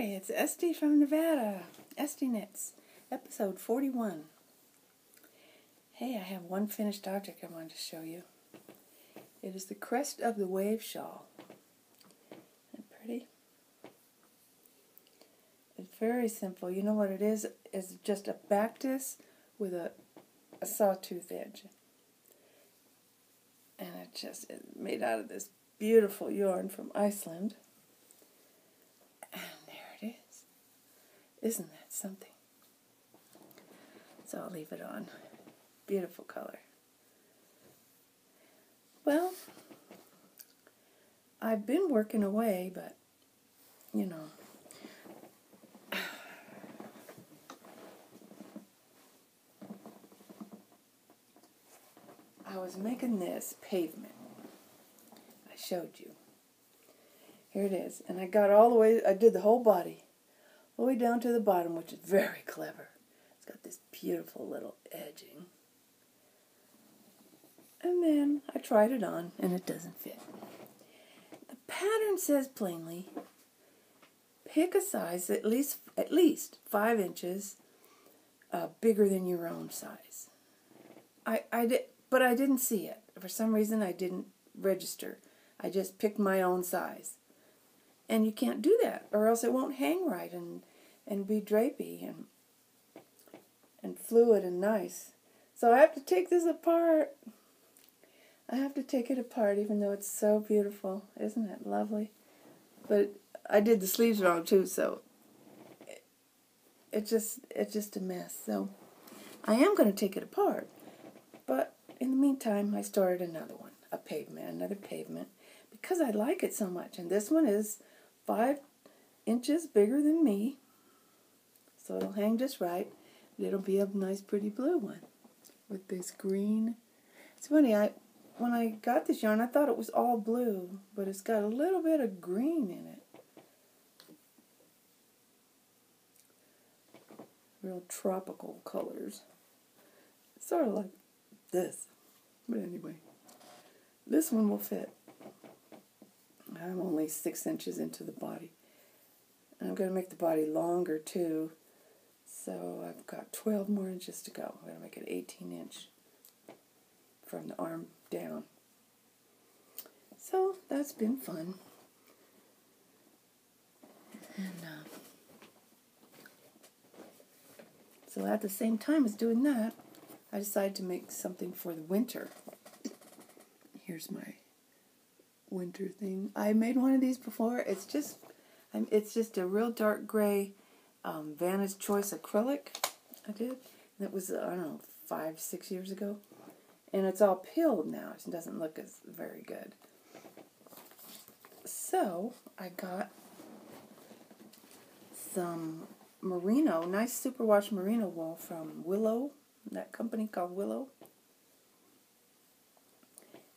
Hi, it's Esty from Nevada. Estyknits, episode 41. Hey, I have one finished object I wanted to show you. It is the crest of the wave shawl. Isn't it pretty? It's very simple. You know what it is? It's just a bactus with a sawtooth edge. And it's made out of this beautiful yarn from Iceland. And there it is. Isn't that something? So I'll leave it on. Beautiful color. Well, I've been working away, but, you know. I was making this pavement. I showed you. Here it is. And I got all the way, I did the whole body, all the way down to the bottom, which is very clever. It's got this beautiful little edging. And then I tried it on, and it doesn't fit. The pattern says plainly, pick a size at least 5 inches bigger than your own size. But I didn't see it. For some reason, I didn't register. I just picked my own size. And you can't do that, or else it won't hang right and be drapey and fluid and nice. So I have to take this apart. I have to take it apart, even though it's so beautiful. Isn't it lovely? But I did the sleeves wrong, too, so it's just a mess. So I am going to take it apart. But in the meantime, I started another one, another pavement, because I like it so much. And this one is 5 inches bigger than me, so it'll hang just right. It'll be a nice, pretty blue one with this green. It's funny, when I got this yarn, I thought it was all blue, but it's got a little bit of green in it. Real tropical colors. Sort of like this. But anyway, this one will fit. I'm only 6 inches into the body. And I'm going to make the body longer too. So I've got 12 more inches to go. I'm going to make it 18 inch from the arm down. So that's been fun. And so at the same time as doing that, I decided to make something for the winter. Here's my winter thing. I made one of these before. It's just a real dark gray Vanna's Choice acrylic I did. And it was, I don't know, 5-6 years ago. And it's all peeled now. It doesn't look as very good. So I got some merino, nice superwash merino wool from Willow, that company called Willow.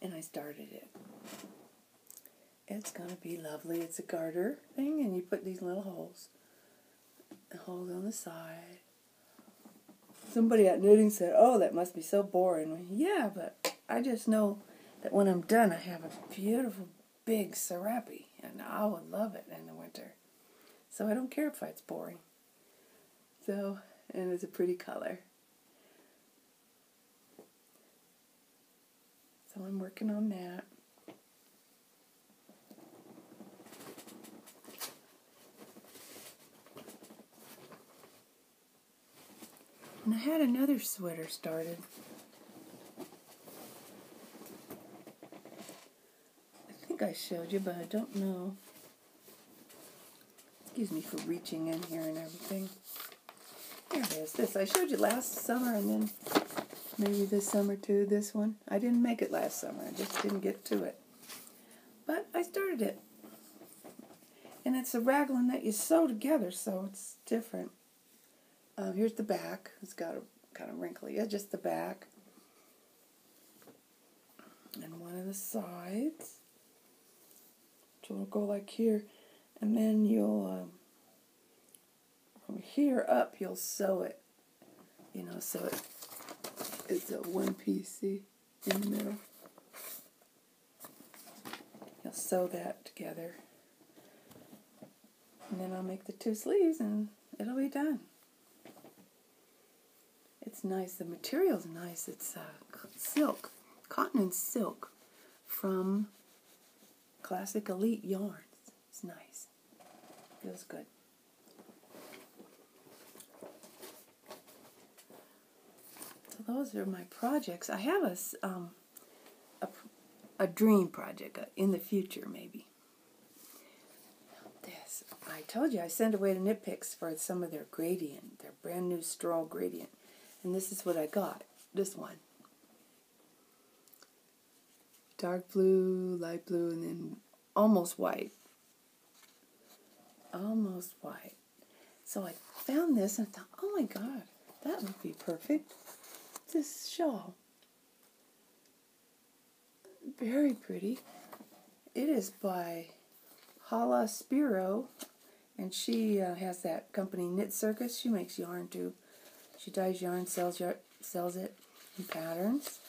And I started it. It's going to be lovely. It's a garter thing, and you put these little holes. A hole on the side. Somebody at knitting said, "Oh, that must be so boring." Yeah, but I just know that when I'm done, I have a beautiful big serape, and I would love it in the winter. So I don't care if it's boring. So, and it's a pretty color. So I'm working on that. And I had another sweater started. I think I showed you, but I don't know. Excuse me for reaching in here and everything. There it is. This I showed you last summer, and then maybe this summer too, this one. I didn't make it last summer. I just didn't get to it. But I started it. And it's a raglan that you sew together, so it's different. Here's the back. It's got a kind of wrinkly. It's just the back. And one of the sides. So it'll go like here. And then you'll, from here up, you'll sew it. You know, so it's a one piece, see, in the middle. You'll sew that together. And then I'll make the 2 sleeves and it'll be done. It's nice. The material's nice. It's silk, cotton and silk from Classic Elite Yarns. It's nice. Feels good. So those are my projects. I have a dream project in the future, maybe. This, I told you, I sent away the knit picks for some of their gradient, their brand new straw gradient. And this is what I got. This one. Dark blue, light blue, and then almost white. Almost white. So I found this and I thought, oh my God, that would be perfect. This shawl. Very pretty. It is by Hala Spiro, and she has that company Knit Circus. She makes yarn too. She dyes yarn, sells it in patterns.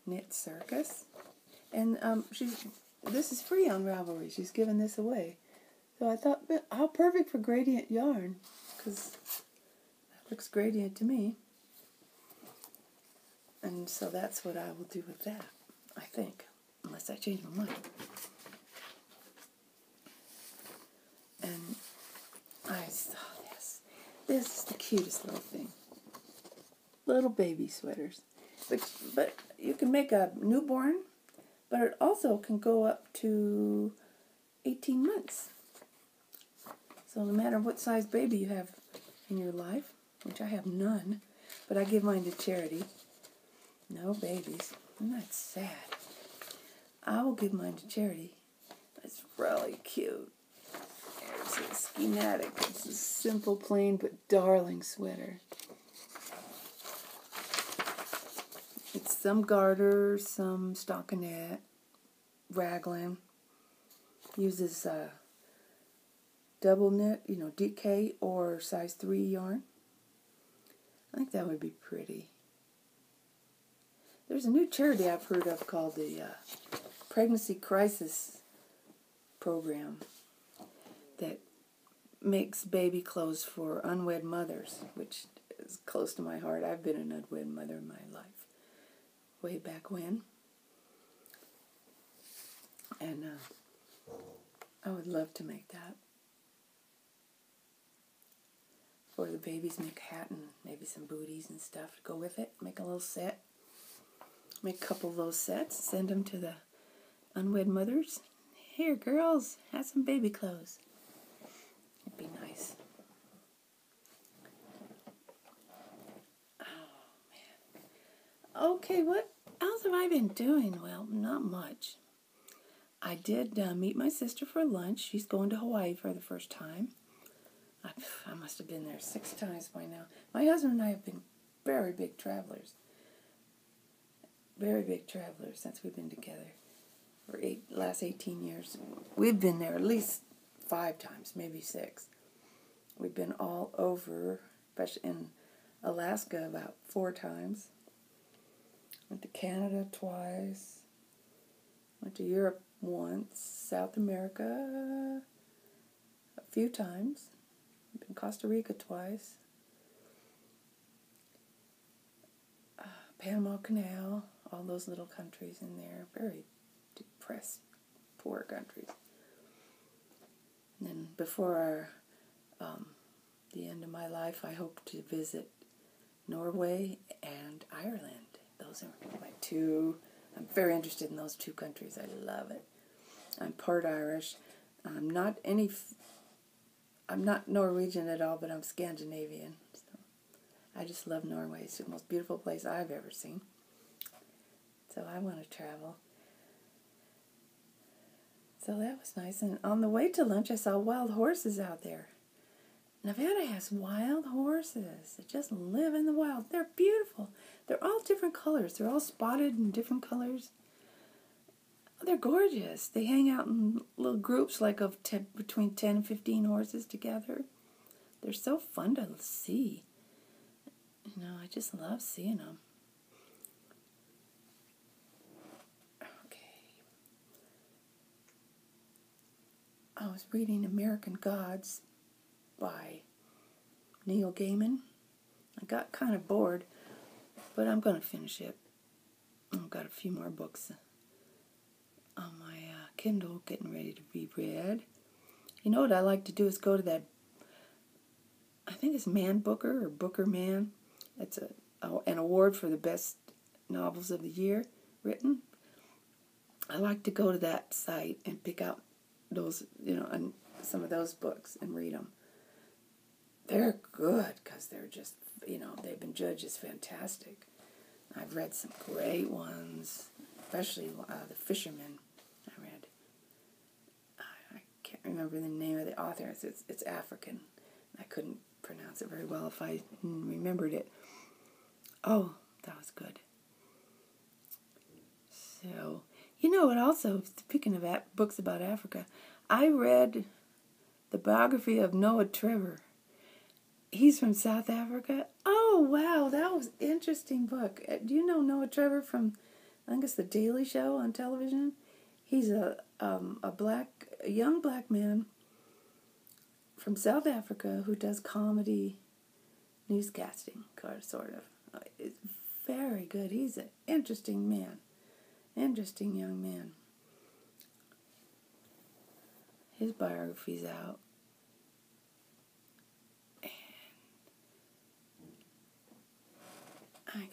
Knit Circus. And this is free on Ravelry. She's giving this away. So I thought, how perfect for gradient yarn, because that looks gradient to me. And so that's what I will do with that, I think, unless I change my mind. And I saw this. This is the cutest little thing. Little baby sweaters. But you can make a newborn, but it also can go up to 18 months. So no matter what size baby you have in your life, which I have none, but I give mine to charity. No babies. Isn't that sad? I will give mine to charity. It's really cute. It's a schematic. It's a simple, plain, but darling sweater. It's some garter, some stockinette, raglan. Uses double knit, DK or size 3 yarn. I think that would be pretty. There's a new charity I've heard of called the Pregnancy Crisis Program that makes baby clothes for unwed mothers, which is close to my heart. I've been an unwed mother in my life, way back when. And I would love to make that. For the babies, make a hat and maybe some booties and stuff to go with it. Make a little set. Make a couple of those sets, send them to the unwed mothers. Here, girls, have some baby clothes. It'd be nice. Oh, man. Okay, what else have I been doing? Well, not much. I did meet my sister for lunch. She's going to Hawaii for the first time. I must have been there 6 times by now. My husband and I have been very big travelers. Very big travelers since we've been together for last 18 years. We've been there at least 5 times, maybe 6. We've been all over, especially in Alaska about 4 times. Went to Canada twice. Went to Europe once. South America a few times. Been to Costa Rica twice. Panama Canal. All those little countries in there, very depressed, poor countries. And then before the end of my life, I hope to visit Norway and Ireland. Those are my 2. I'm very interested in those 2 countries. I love it. I'm part Irish. I'm not Norwegian at all, but I'm Scandinavian. So I just love Norway. It's the most beautiful place I've ever seen. So I want to travel. So that was nice. And on the way to lunch, I saw wild horses out there. Nevada has wild horses that just live in the wild. They're beautiful. They're all different colors. They're all spotted in different colors. They're gorgeous. They hang out in little groups like of between 10 and 15 horses together. They're so fun to see. I just love seeing them. I was reading American Gods by Neil Gaiman. I got kind of bored, but I'm going to finish it. I've got a few more books on my Kindle getting ready to be read. You know what I like to do is go to that, I think it's Man Booker or Booker Man. It's an award for the best novels of the year written. I like to go to that site and pick out those, and some of those books and read them. They're good because they're just, they've been judged as fantastic. I've read some great ones, especially The Fisherman. I read. I can't remember the name of the author. It's African. I couldn't pronounce it very well if I remembered it. Oh, that was good. So, and also, speaking of books about Africa, I read the biography of Noah Trevor. He's from South Africa. Oh, wow, that was an interesting book. Do you know Noah Trevor from, I think it's The Daily Show on television? He's a young black man from South Africa who does comedy newscasting, sort of. It's very good. He's an interesting man. Interesting young man. His biography's out. And I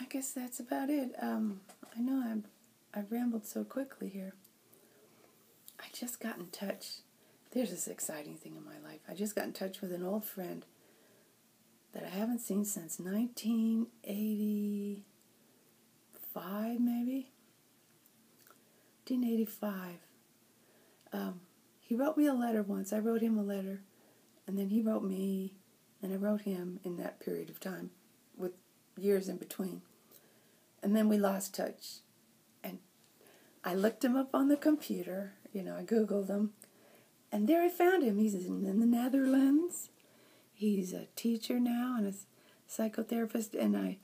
guess that's about it. I know I've rambled so quickly here. I just got in touch. There's this exciting thing in my life. I just got in touch with an old friend that I haven't seen since 1985, maybe? 1985. He wrote me a letter once. I wrote him a letter, and then he wrote me, and I wrote him in that period of time, with years in between. And then we lost touch. And I looked him up on the computer, I Googled him, and there I found him. He's in the Netherlands. He's a teacher now and a psychotherapist, and I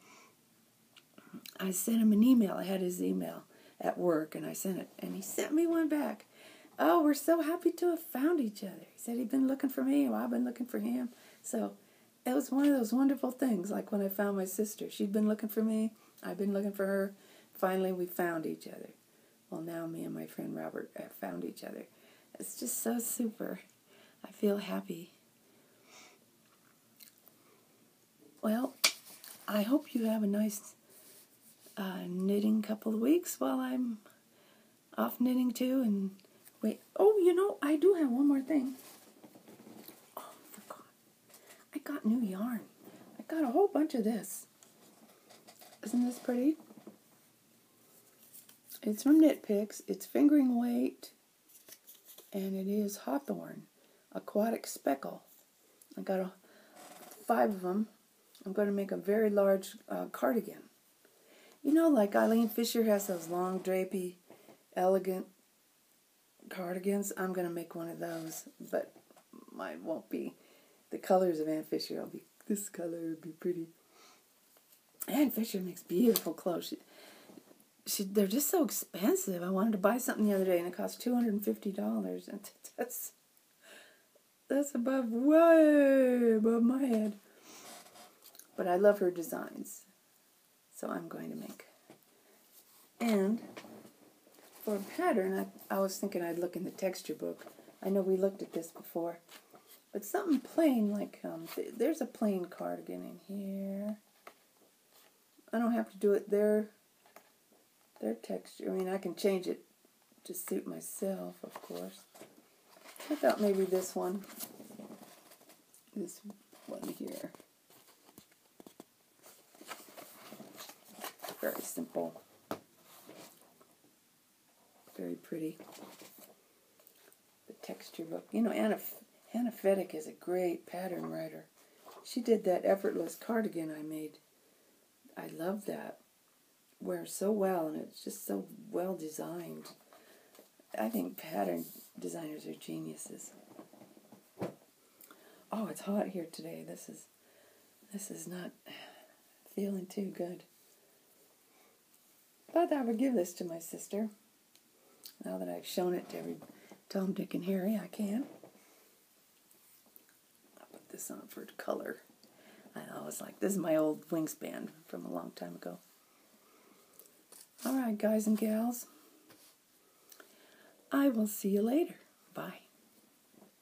sent him an email. I had his email at work, and I sent it, and he sent me one back. Oh, we're so happy to have found each other. He said he'd been looking for me, well, I've been looking for him. So it was one of those wonderful things, like when I found my sister. She'd been looking for me, I've been looking for her. Finally, we found each other. Well, now me and my friend Robert have found each other. It's just so super. I feel happy. Well, I hope you have a nice knitting couple of weeks while I'm off knitting too. And wait, I do have one more thing. Oh, I forgot. I got new yarn. I got a whole bunch of this. Isn't this pretty? It's from Knit Picks. It's fingering weight, and it is Hawthorne Aquatic Speckle. I got 5 of them. I'm going to make a very large cardigan. Like Eileen Fisher has those long, drapey, elegant cardigans. I'm going to make one of those, but mine won't be the colors of Ann Fisher. It'll be this color. Would be pretty. Ann Fisher makes beautiful clothes. They're just so expensive. I wanted to buy something the other day, and it cost $250, and that's way above my head. But I love her designs, so I'm going to make. And for a pattern, I was thinking I'd look in the texture book. I know we looked at this before, but something plain, like there's a plain cardigan in here. I don't have to do it their texture. I can change it to suit myself, of course. I thought maybe this one here. Very simple. Very pretty. The texture book. Anna Fedek is a great pattern writer. She did that effortless cardigan I made. I love that. Wears so well, and it's just so well designed. I think pattern designers are geniuses. Oh, it's hot here today. This is not feeling too good. Thought I would give this to my sister. Now that I've shown it to every Tom, Dick, and Harry, I can. I'll put this on for color. I was like, this is my old wingspan from a long time ago. All right, guys and gals. I will see you later. Bye.